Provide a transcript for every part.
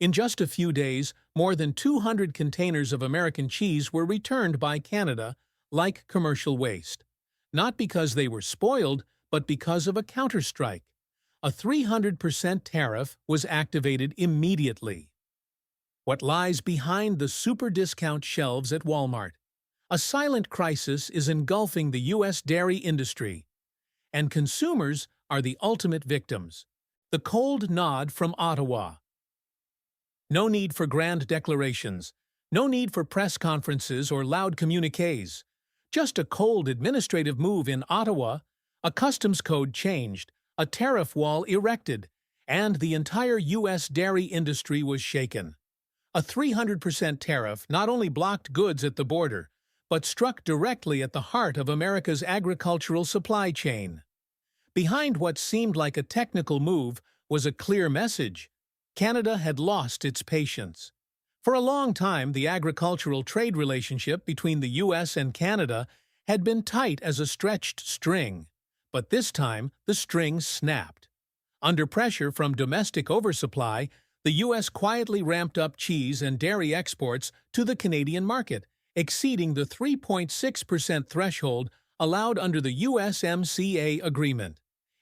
In just a few days, more than 200 containers of American cheese were returned by Canada like commercial waste. Not because they were spoiled, but because of a counterstrike. A 300% tariff was activated immediately. What lies behind the super discount shelves at Walmart? A silent crisis is engulfing the U.S. dairy industry, and consumers are the ultimate victims. The cold nod from Ottawa. No need for grand declarations. No need for press conferences or loud communiques. Just a cold administrative move in Ottawa, a customs code changed, a tariff wall erected, and the entire U.S. dairy industry was shaken. A 300% tariff not only blocked goods at the border, but struck directly at the heart of America's agricultural supply chain. Behind what seemed like a technical move was a clear message. Canada had lost its patience. For a long time, the agricultural trade relationship between the U.S. and Canada had been tight as a stretched string, but this time the string snapped. Under pressure from domestic oversupply, the U.S. quietly ramped up cheese and dairy exports to the Canadian market, exceeding the 3.6% threshold allowed under the USMCA agreement.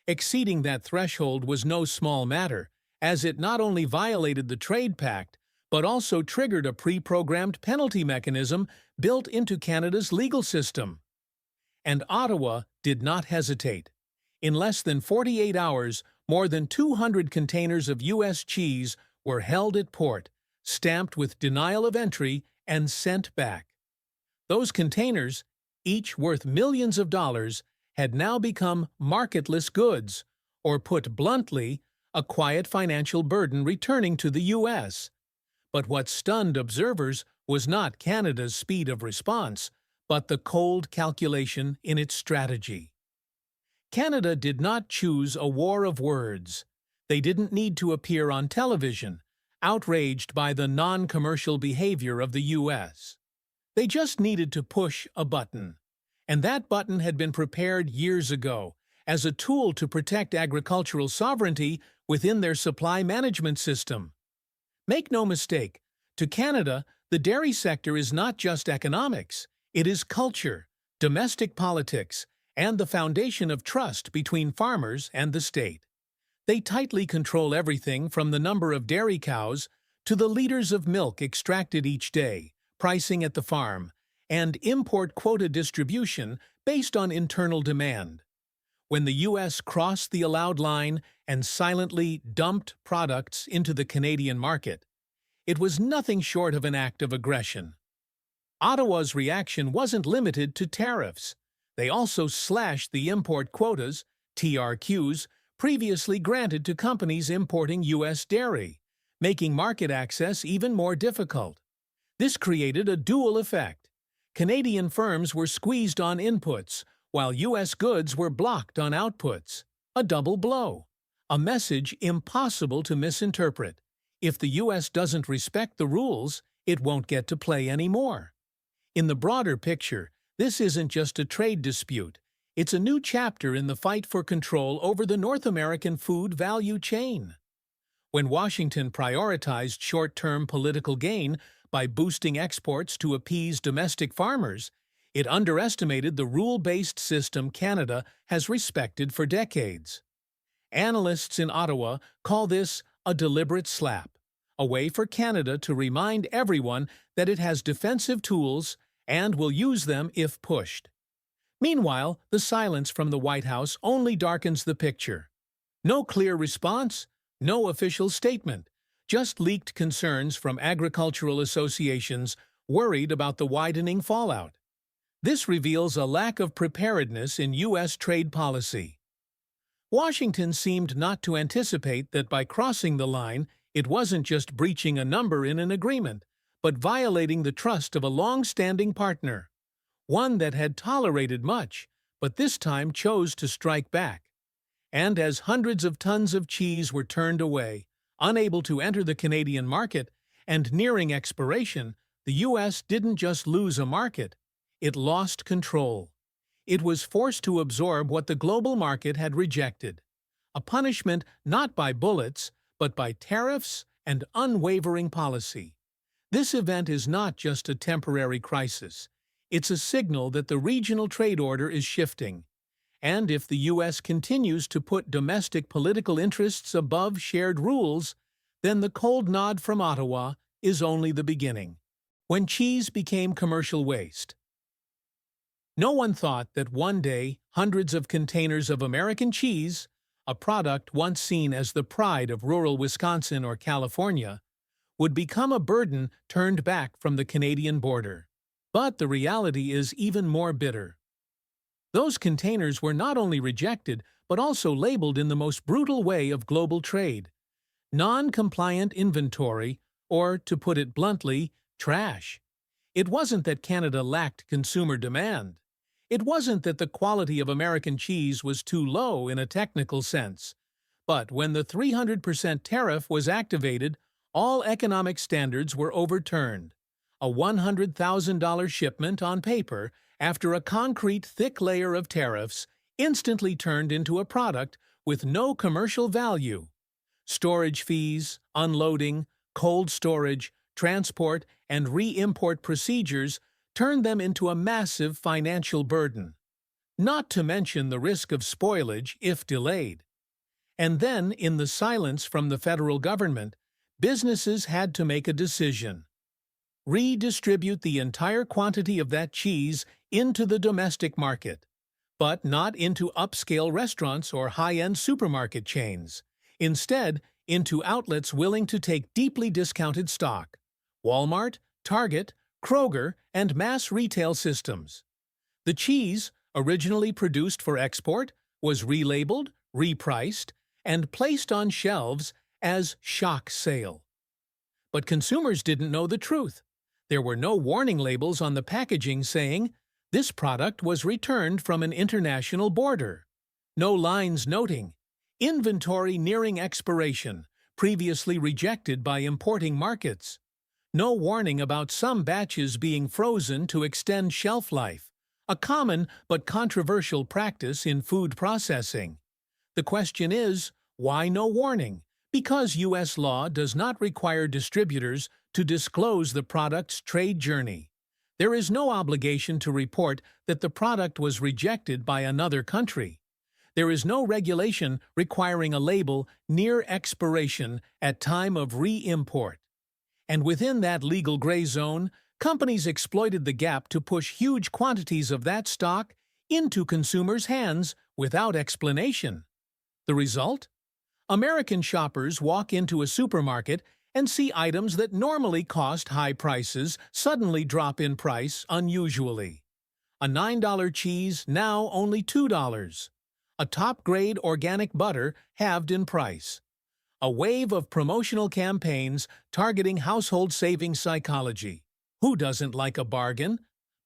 Exceeding that threshold was no small matter, as it not only violated the trade pact, but also triggered a pre-programmed penalty mechanism built into Canada's legal system. And Ottawa did not hesitate. In less than 48 hours, more than 200 containers of U.S. cheese were held at port, stamped with denial of entry, and sent back. Those containers, each worth millions of dollars, had now become marketless goods, or put bluntly, a quiet financial burden returning to the U.S. But what stunned observers was not Canada's speed of response, but the cold calculation in its strategy. Canada did not choose a war of words. They didn't need to appear on television, outraged by the non-commercial behavior of the U.S. They just needed to push a button. And that button had been prepared years ago as a tool to protect agricultural sovereignty within their supply management system. Make no mistake, to Canada, the dairy sector is not just economics, it is culture, domestic politics, and the foundation of trust between farmers and the state. They tightly control everything from the number of dairy cows to the liters of milk extracted each day, pricing at the farm, and import quota distribution based on internal demand. When the U.S. crossed the allowed line and silently dumped products into the Canadian market, it was nothing short of an act of aggression. Ottawa's reaction wasn't limited to tariffs. They also slashed the import quotas, TRQs, previously granted to companies importing U.S. dairy, making market access even more difficult. This created a dual effect. Canadian firms were squeezed on inputs, while U.S. goods were blocked on outputs. A double blow. A message impossible to misinterpret. If the U.S. doesn't respect the rules, it won't get to play anymore. In the broader picture, this isn't just a trade dispute. It's a new chapter in the fight for control over the North American food value chain. When Washington prioritized short-term political gain by boosting exports to appease domestic farmers, it underestimated the rule-based system Canada has respected for decades. Analysts in Ottawa call this a deliberate slap, a way for Canada to remind everyone that it has defensive tools and will use them if pushed. Meanwhile, the silence from the White House only darkens the picture. No clear response, no official statement, just leaked concerns from agricultural associations worried about the widening fallout. This reveals a lack of preparedness in U.S. trade policy. Washington seemed not to anticipate that by crossing the line, it wasn't just breaching a number in an agreement, but violating the trust of a long-standing partner. One that had tolerated much, but this time chose to strike back. And as hundreds of tons of cheese were turned away, unable to enter the Canadian market, and nearing expiration, the U.S. didn't just lose a market, it lost control. It was forced to absorb what the global market had rejected. A punishment not by bullets, but by tariffs and unwavering policy. This event is not just a temporary crisis. It's a signal that the regional trade order is shifting. And if the U.S. continues to put domestic political interests above shared rules, then the cold nod from Ottawa is only the beginning. When cheese became commercial waste. No one thought that one day hundreds of containers of American cheese, a product once seen as the pride of rural Wisconsin or California, would become a burden turned back from the Canadian border. But the reality is even more bitter. Those containers were not only rejected, but also labeled in the most brutal way of global trade: non-compliant inventory, or, to put it bluntly, trash. It wasn't that Canada lacked consumer demand. It wasn't that the quality of American cheese was too low in a technical sense. But when the 300% tariff was activated, all economic standards were overturned. A $100,000 shipment on paper, after a concrete thick layer of tariffs, instantly turned into a product with no commercial value. Storage fees, unloading, cold storage, transport, and re-import procedures turned them into a massive financial burden. Not to mention the risk of spoilage if delayed. And then, in the silence from the federal government, businesses had to make a decision: redistribute the entire quantity of that cheese into the domestic market, but not into upscale restaurants or high-end supermarket chains. Instead, into outlets willing to take deeply discounted stock: Walmart, Target, Kroger, and mass retail systems. The cheese, originally produced for export, was relabeled, repriced, and placed on shelves as shock sale. But consumers didn't know the truth. There were no warning labels on the packaging saying, "This product was returned from an international border." No lines noting, "Inventory nearing expiration, previously rejected by importing markets." No warning about some batches being frozen to extend shelf life, a common but controversial practice in food processing. The question is, why no warning? Because U.S. law does not require distributors to disclose the product's trade journey. There is no obligation to report that the product was rejected by another country. There is no regulation requiring a label "near expiration" at time of re-import. And within that legal gray zone, companies exploited the gap to push huge quantities of that stock into consumers' hands without explanation. The result? American shoppers walk into a supermarket and see items that normally cost high prices suddenly drop in price unusually. A $9 cheese now only $2. A top-grade organic butter halved in price. A wave of promotional campaigns targeting household saving psychology. Who doesn't like a bargain?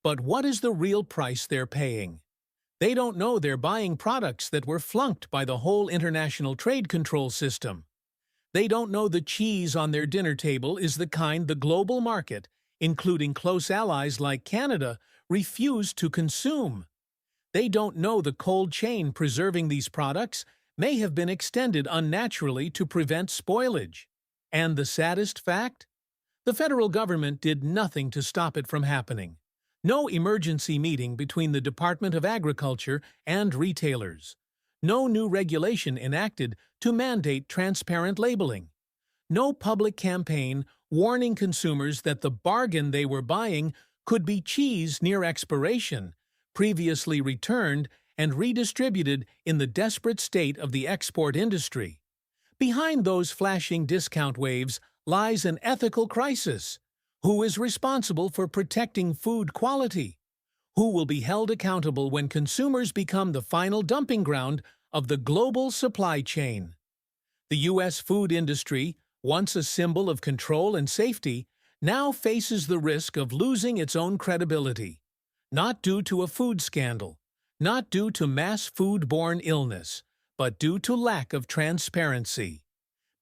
But what is the real price they're paying? They don't know they're buying products that were flunked by the whole international trade control system. They don't know the cheese on their dinner table is the kind the global market, including close allies like Canada, refused to consume. They don't know the cold chain preserving these products may have been extended unnaturally to prevent spoilage. And the saddest fact? The federal government did nothing to stop it from happening. No emergency meeting between the Department of Agriculture and retailers. No new regulation enacted to mandate transparent labeling. No public campaign warning consumers that the bargain they were buying could be cheese near expiration, previously returned and redistributed in the desperate state of the export industry. Behind those flashing discount waves lies an ethical crisis. Who is responsible for protecting food quality? Who will be held accountable when consumers become the final dumping ground of the global supply chain? The U.S. food industry, once a symbol of control and safety, now faces the risk of losing its own credibility. Not due to a food scandal, not due to mass food-borne illness, but due to lack of transparency.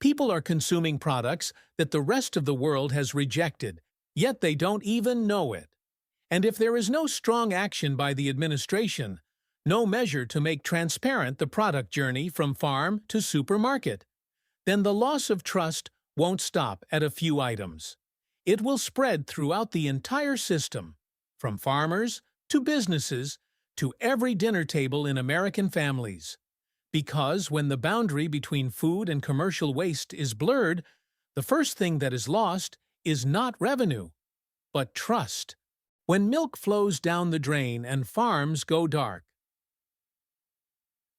People are consuming products that the rest of the world has rejected, yet they don't even know it. And if there is no strong action by the administration, no measure to make transparent the product journey from farm to supermarket, then the loss of trust won't stop at a few items. It will spread throughout the entire system, from farmers to businesses to every dinner table in American families. Because when the boundary between food and commercial waste is blurred, the first thing that is lost is not revenue, but trust. When milk flows down the drain and farms go dark.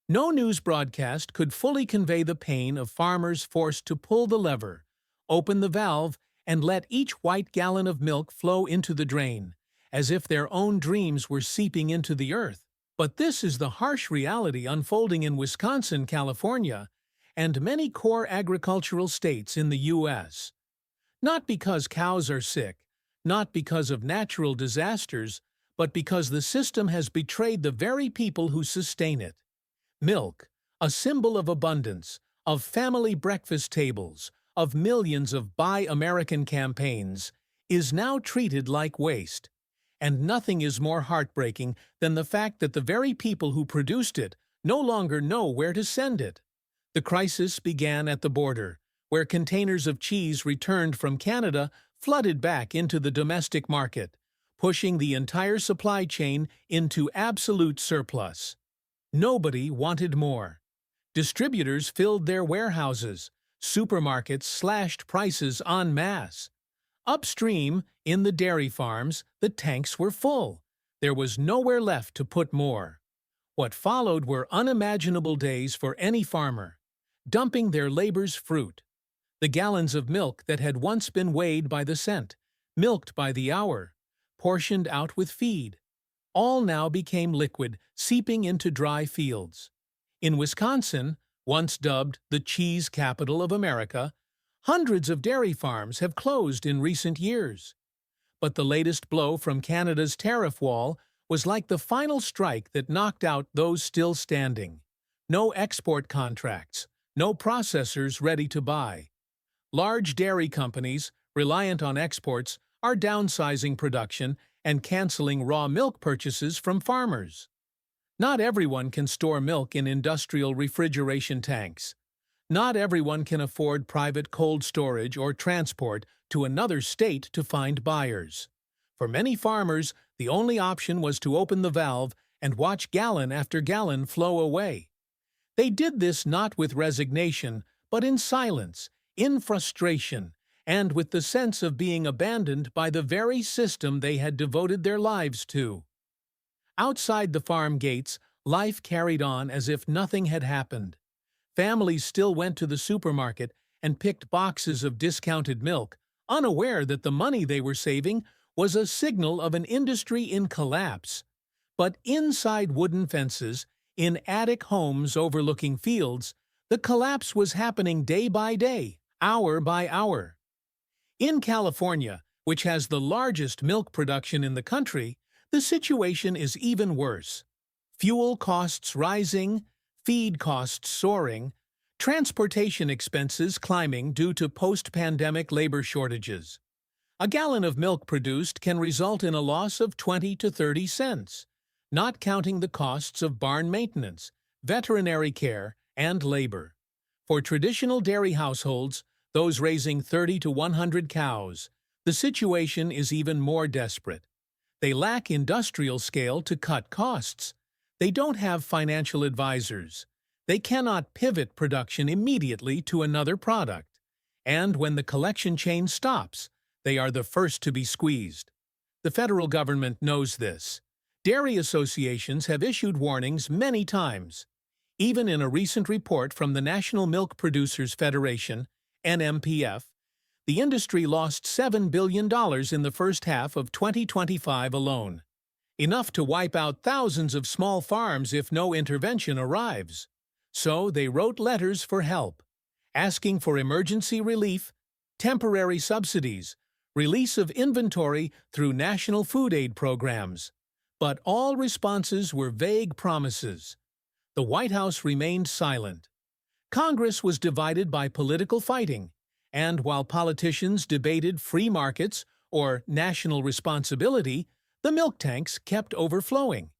No news broadcast could fully convey the pain of farmers forced to pull the lever, open the valve, and let each white gallon of milk flow into the drain, as if their own dreams were seeping into the earth. But this is the harsh reality unfolding in Wisconsin, California, and many core agricultural states in the U.S. Not because cows are sick, not because of natural disasters, but because the system has betrayed the very people who sustain it. Milk, a symbol of abundance, of family breakfast tables, of millions of Buy American campaigns, is now treated like waste. And nothing is more heartbreaking than the fact that the very people who produced it no longer know where to send it. The crisis began at the border, where containers of cheese returned from Canada flooded back into the domestic market, pushing the entire supply chain into absolute surplus. Nobody wanted more. Distributors filled their warehouses. Supermarkets slashed prices en masse. Upstream, in the dairy farms, the tanks were full. There was nowhere left to put more. What followed were unimaginable days for any farmer, dumping their labor's fruit. The gallons of milk that had once been weighed by the cent, milked by the hour, portioned out with feed, all now became liquid, seeping into dry fields. In Wisconsin, once dubbed the cheese capital of America, hundreds of dairy farms have closed in recent years. But the latest blow from Canada's tariff wall was like the final strike that knocked out those still standing. No export contracts, no processors ready to buy. Large dairy companies, reliant on exports, are downsizing production and canceling raw milk purchases from farmers. Not everyone can store milk in industrial refrigeration tanks. Not everyone can afford private cold storage or transport to another state to find buyers. For many farmers, the only option was to open the valve and watch gallon after gallon flow away. They did this not with resignation, but in silence, in frustration, and with the sense of being abandoned by the very system they had devoted their lives to. Outside the farm gates, life carried on as if nothing had happened. Families still went to the supermarket and picked boxes of discounted milk, unaware that the money they were saving was a signal of an industry in collapse. But inside wooden fences, in attic homes overlooking fields, the collapse was happening day by day, hour by hour. In California, which has the largest milk production in the country, the situation is even worse. Fuel costs rising, feed costs soaring, transportation expenses climbing due to post-pandemic labor shortages. A gallon of milk produced can result in a loss of 20 to 30 cents, not counting the costs of barn maintenance, veterinary care, and labor. For traditional dairy households, those raising 30 to 100 cows, the situation is even more desperate. They lack industrial scale to cut costs. They don't have financial advisors. They cannot pivot production immediately to another product. And when the collection chain stops, they are the first to be squeezed. The federal government knows this. Dairy associations have issued warnings many times. Even in a recent report from the National Milk Producers Federation, NMPF, the industry lost $7 billion in the first half of 2025 alone. Enough to wipe out thousands of small farms if no intervention arrives. So they wrote letters for help, asking for emergency relief, temporary subsidies, release of inventory through national food aid programs. But all responses were vague promises. The White House remained silent. Congress was divided by political fighting, and while politicians debated free markets or national responsibility, the milk tanks kept overflowing.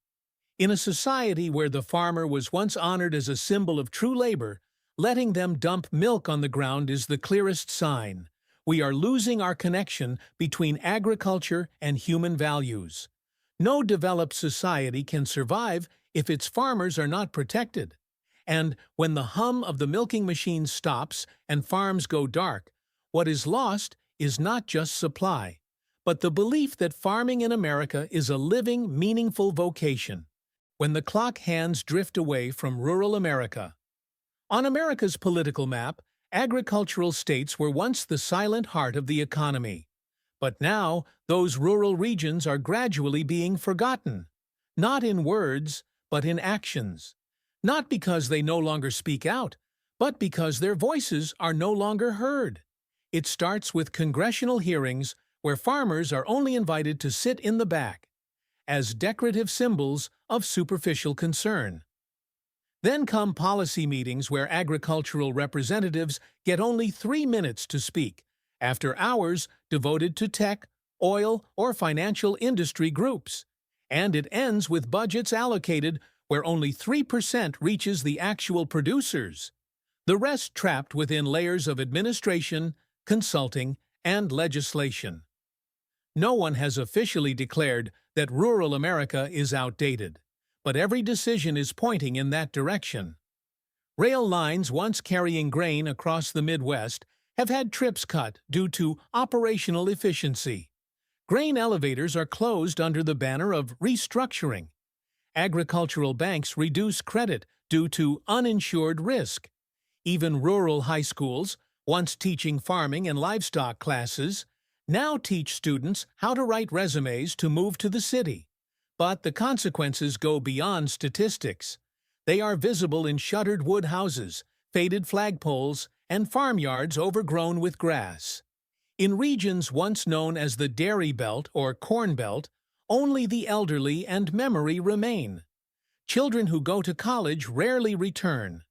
In a society where the farmer was once honored as a symbol of true labor, Letting them dump milk on the ground is the clearest sign. We are losing our connection between agriculture and human values. No developed society can survive if its farmers are not protected. And when the hum of the milking machine stops and farms go dark, what is lost is not just supply, but the belief that farming in America is a living, meaningful vocation. When the clock hands drift away from rural America. On America's political map, agricultural states were once the silent heart of the economy. But now, those rural regions are gradually being forgotten. Not in words, but in actions. Not because they no longer speak out, but because their voices are no longer heard. It starts with congressional hearings where farmers are only invited to sit in the back, as decorative symbols of superficial concern. Then come policy meetings where agricultural representatives get only 3 minutes to speak, after hours devoted to tech, oil, or financial industry groups. And it ends with budgets allocated where only 3% reaches the actual producers. The rest trapped within layers of administration, consulting, and legislation. No one has officially declared that rural America is outdated, but every decision is pointing in that direction. Rail lines once carrying grain across the Midwest have had trips cut due to operational efficiency. Grain elevators are closed under the banner of restructuring. Agricultural banks reduce credit due to uninsured risk. Even rural high schools, once teaching farming and livestock classes, now teach students how to write resumes to move to the city. But the consequences go beyond statistics. They are visible in shuttered wood houses, faded flagpoles, and farmyards overgrown with grass. In regions once known as the Dairy Belt or Corn Belt, only the elderly and memory remain. Children who go to college rarely return.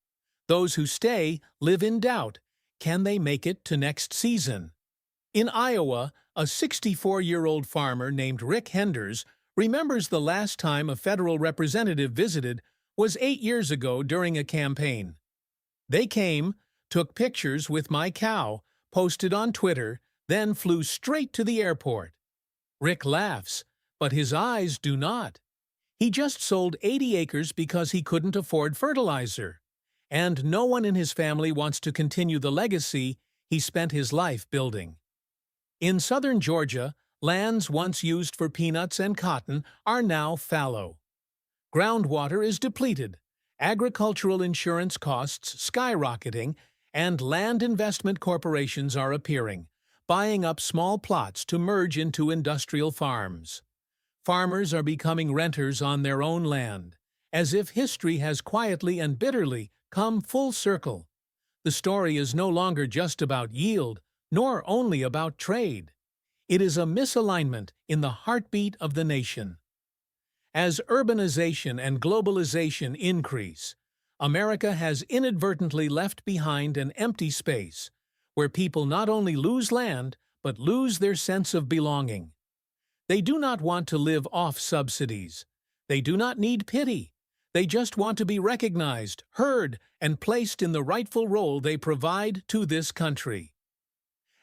Those who stay live in doubt. Can they make it to next season? In Iowa, a 64-year-old farmer named Rick Henders remembers the last time a federal representative visited was 8 years ago during a campaign. They came, took pictures with my cow, posted on Twitter, then flew straight to the airport. Rick laughs, but his eyes do not. He just sold 80 acres because he couldn't afford fertilizer. And no one in his family wants to continue the legacy he spent his life building. In southern Georgia, lands once used for peanuts and cotton are now fallow. Groundwater is depleted, agricultural insurance costs skyrocketing, and land investment corporations are appearing, buying up small plots to merge into industrial farms. Farmers are becoming renters on their own land, as if history has quietly and bitterly come full circle. The story is no longer just about yield, nor only about trade. It is a misalignment in the heartbeat of the nation. As urbanization and globalization increase, America has inadvertently left behind an empty space where people not only lose land, but lose their sense of belonging. They do not want to live off subsidies. They do not need pity. They just want to be recognized, heard, and placed in the rightful role they provide to this country.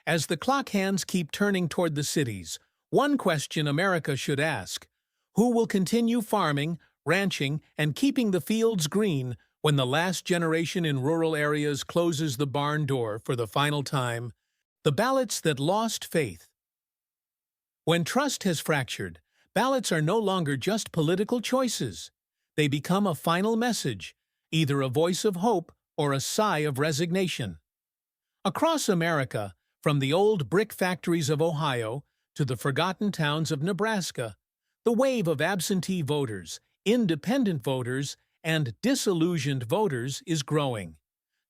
As the clock hands keep turning toward the cities, one question America should ask: who will continue farming, ranching, and keeping the fields green when the last generation in rural areas closes the barn door for the final time? The ballots that lost faith. When trust has fractured, ballots are no longer just political choices. They become a final message, either a voice of hope or a sigh of resignation. Across America, from the old brick factories of Ohio to the forgotten towns of Nebraska, the wave of absentee voters, independent voters, and disillusioned voters is growing.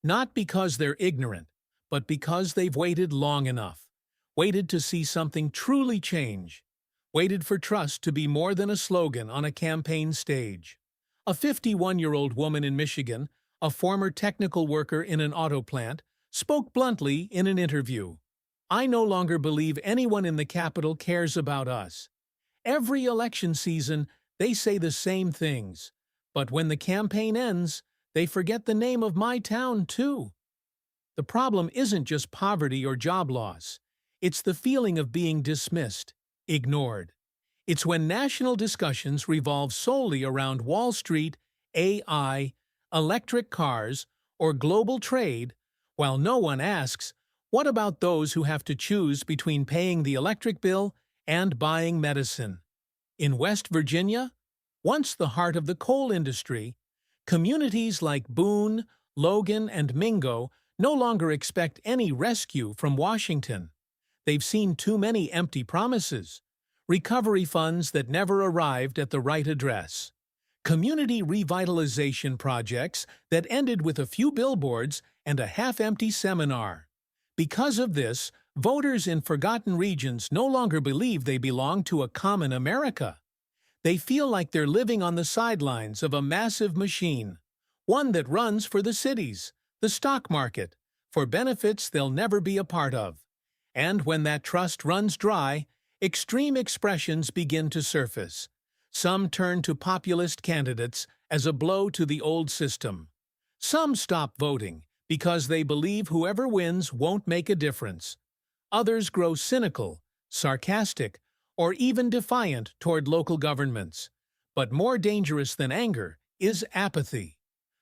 Not because they're ignorant, but because they've waited long enough. Waited to see something truly change. Waited for trust to be more than a slogan on a campaign stage. A 51-year-old woman in Michigan, a former technical worker in an auto plant, spoke bluntly in an interview. "I no longer believe anyone in the Capitol cares about us. Every election season, they say the same things. But when the campaign ends, They forget the name of my town, too. The problem isn't just poverty or job loss. It's the feeling of being dismissed, ignored. It's when national discussions revolve solely around Wall Street, AI, electric cars, or global trade, while no one asks, what about those who have to choose between paying the electric bill and buying medicine? In West Virginia, once the heart of the coal industry, communities like Boone, Logan, and Mingo no longer expect any rescue from Washington. They've seen too many empty promises, recovery funds that never arrived at the right address, community revitalization projects that ended with a few billboards and a half-empty seminar. Because of this, voters in forgotten regions no longer believe they belong to a common America. They feel like they're living on the sidelines of a massive machine, one that runs for the cities, the stock market, for benefits they'll never be a part of. And when that trust runs dry, extreme expressions begin to surface. Some turn to populist candidates as a blow to the old system. Some stop voting because they believe whoever wins won't make a difference. Others grow cynical, sarcastic, or even defiant toward local governments. But more dangerous than anger is apathy.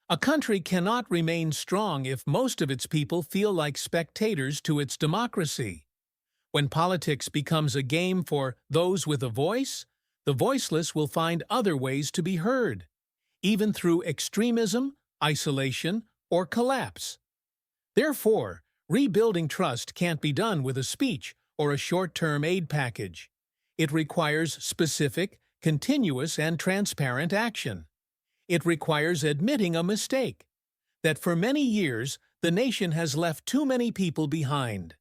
A country cannot remain strong if most of its people feel like spectators to its democracy. When politics becomes a game for those with a voice, the voiceless will find other ways to be heard, even through extremism, isolation, or collapse. Therefore, rebuilding trust can't be done with a speech or a short-term aid package. It requires specific, continuous, and transparent action. It requires admitting a mistake, that for many years the nation has left too many people behind.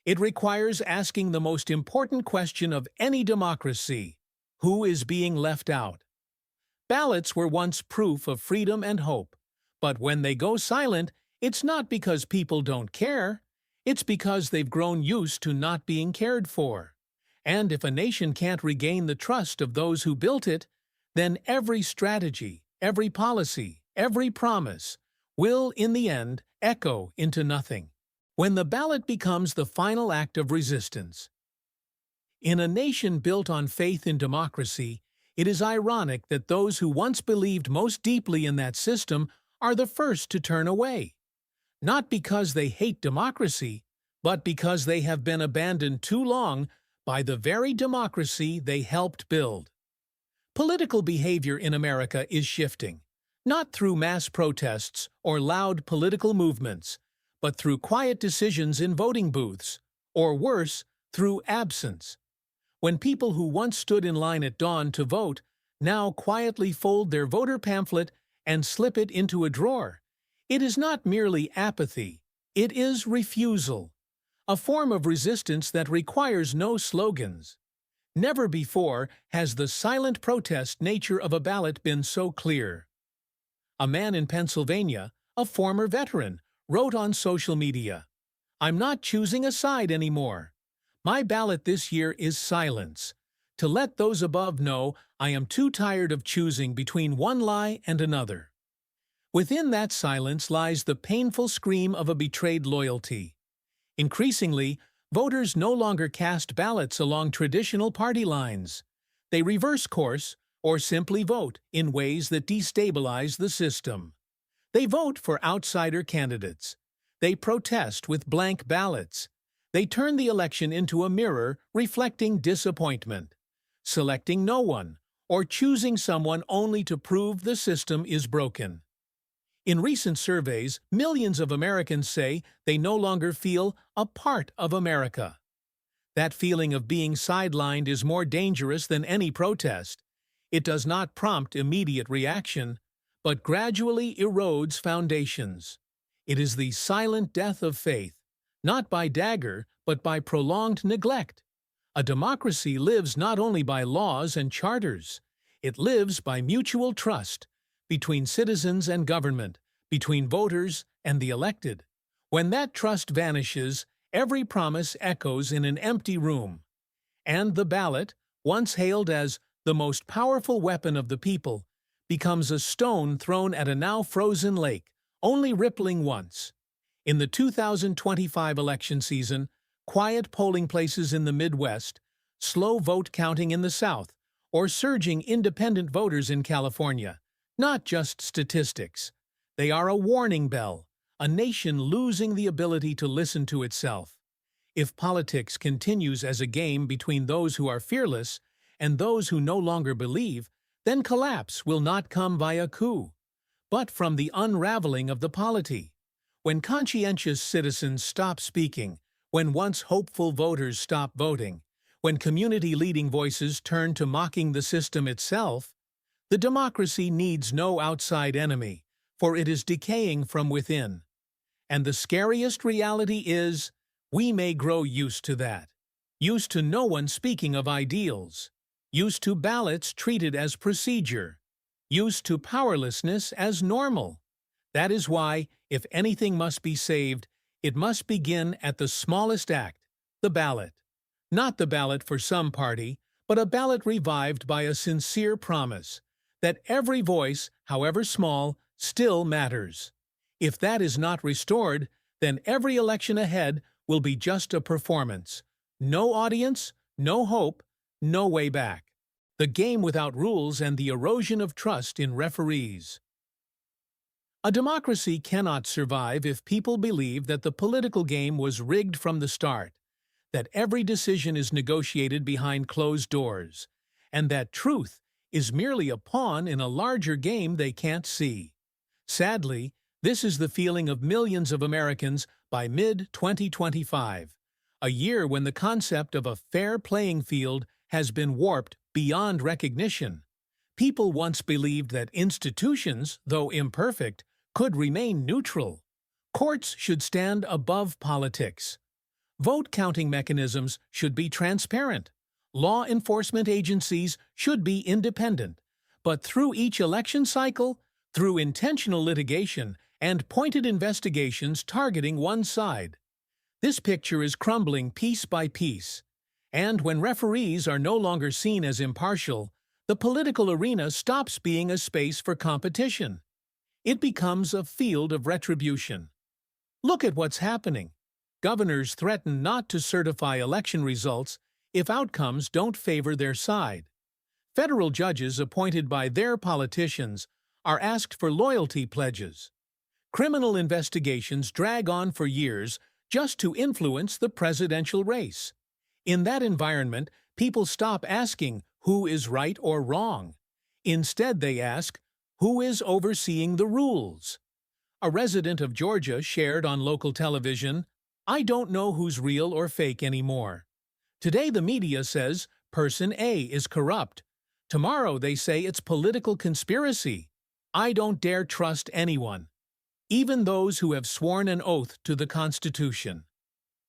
It requires asking the most important question of any democracy: who is being left out? Ballots were once proof of freedom and hope, but when they go silent, it's not because people don't care, it's because they've grown used to not being cared for. And if a nation can't regain the trust of those who built it, then every strategy, every policy, every promise will, in the end, echo into nothing. When the ballot becomes the final act of resistance. In a nation built on faith in democracy, it is ironic that those who once believed most deeply in that system are the first to turn away. Not because they hate democracy, but because they have been abandoned too long by the very democracy they helped build. Political behavior in America is shifting, not through mass protests or loud political movements, but through quiet decisions in voting booths, or worse, through absence. When people who once stood in line at dawn to vote now quietly fold their voter pamphlet and slip it into a drawer, it is not merely apathy, it is refusal, a form of resistance that requires no slogans. Never before has the silent protest nature of a ballot been so clear. A man in Pennsylvania, a former veteran, wrote on social media, "I'm not choosing a side anymore. My ballot this year is silence, to let those above know I am too tired of choosing between one lie and another." Within that silence lies the painful scream of a betrayed loyalty. Increasingly, voters no longer cast ballots along traditional party lines. They reverse course or simply vote in ways that destabilize the system. They vote for outsider candidates. They protest with blank ballots. They turn the election into a mirror reflecting disappointment, selecting no one, or choosing someone only to prove the system is broken. In recent surveys, millions of Americans say they no longer feel a part of America. That feeling of being sidelined is more dangerous than any protest. It does not prompt immediate reaction, but gradually erodes foundations. It is the silent death of faith, not by dagger, but by prolonged neglect. A democracy lives not only by laws and charters, it lives by mutual trust between citizens and government, between voters and the elected. When that trust vanishes, every promise echoes in an empty room. And the ballot, once hailed as the most powerful weapon of the people, becomes a stone thrown at a now frozen lake, only rippling once. In the 2025 election season, quiet polling places in the Midwest, slow vote counting in the South, or surging independent voters in California, not just statistics. They are a warning bell, a nation losing the ability to listen to itself. If politics continues as a game between those who are fearless and those who no longer believe, then collapse will not come via coup, but from the unraveling of the polity. When conscientious citizens stop speaking, when once hopeful voters stop voting, when community-leading voices turn to mocking the system itself, the democracy needs no outside enemy, for it is decaying from within. And the scariest reality is, we may grow used to that. Used to no one speaking of ideals. Used to ballots treated as procedure. Used to powerlessness as normal. That is why, if anything must be saved, it must begin at the smallest act, the ballot. Not the ballot for some party, but a ballot revived by a sincere promise that every voice, however small, still matters. If that is not restored, then every election ahead will be just a performance. No audience, no hope, no way back. The game without rules and the erosion of trust in referees. A democracy cannot survive if people believe that the political game was rigged from the start, that every decision is negotiated behind closed doors, and that truth is merely a pawn in a larger game they can't see. Sadly, this is the feeling of millions of Americans by mid-2025, a year when the concept of a fair playing field has been warped beyond recognition. People once believed that institutions, though imperfect, could remain neutral. Courts should stand above politics. Vote-counting mechanisms should be transparent. Law enforcement agencies should be independent. But through each election cycle, through intentional litigation and pointed investigations targeting one side, this picture is crumbling piece by piece. And when referees are no longer seen as impartial, the political arena stops being a space for competition. It becomes a field of retribution. Look at what's happening. Governors threaten not to certify election results if outcomes don't favor their side. Federal judges appointed by their politicians are asked for loyalty pledges. Criminal investigations drag on for years just to influence the presidential race. In that environment, people stop asking who is right or wrong. Instead, they ask, who is overseeing the rules? A resident of Georgia shared on local television, "I don't know who's real or fake anymore. Today the media says person A is corrupt. Tomorrow they say it's political conspiracy. I don't dare trust anyone, even those who have sworn an oath to the Constitution."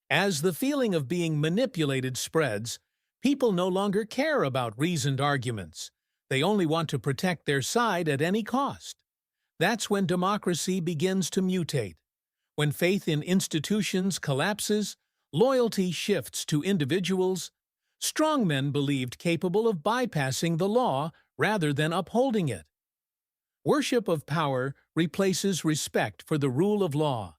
As the feeling of being manipulated spreads, people no longer care about reasoned arguments. They only want to protect their side at any cost. That's when democracy begins to mutate. When faith in institutions collapses, loyalty shifts to individuals. Strongmen believed capable of bypassing the law rather than upholding it. Worship of power replaces respect for the rule of law.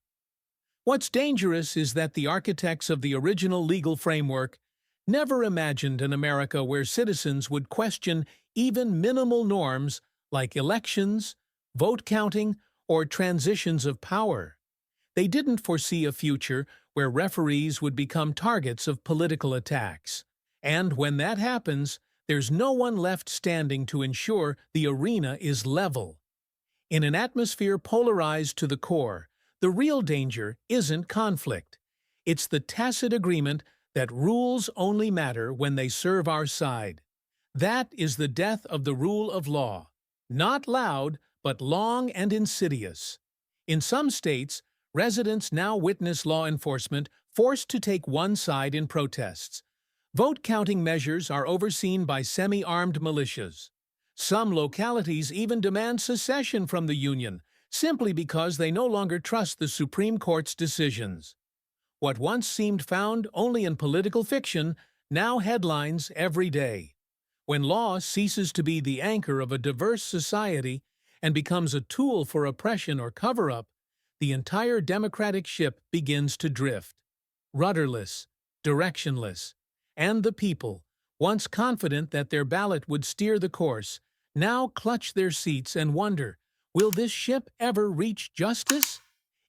What's dangerous is that the architects of the original legal framework never imagined an America where citizens would question even minimal norms like elections, vote counting, or transitions of power. They didn't foresee a future where referees would become targets of political attacks. And when that happens, there's no one left standing to ensure the arena is level. In an atmosphere polarized to the core, the real danger isn't conflict. It's the tacit agreement that rules only matter when they serve our side. That is the death of the rule of law. Not loud, but long and insidious. In some states, residents now witness law enforcement forced to take one side in protests. Vote-counting measures are overseen by semi-armed militias. Some localities even demand secession from the Union, simply because they no longer trust the Supreme Court's decisions. What once seemed found only in political fiction now headlines every day. When law ceases to be the anchor of a diverse society and becomes a tool for oppression or cover-up, the entire democratic ship begins to drift. Rudderless, directionless, and the people, once confident that their ballot would steer the course, now clutch their seats and wonder, will this ship ever reach justice?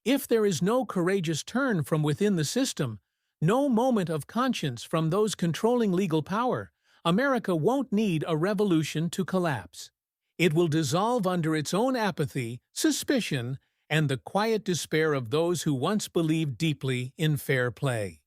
If there is no courageous turn from within the system, no moment of conscience from those controlling legal power, America won't need a revolution to collapse. It will dissolve under its own apathy, suspicion, and the quiet despair of those who once believed deeply in fair play.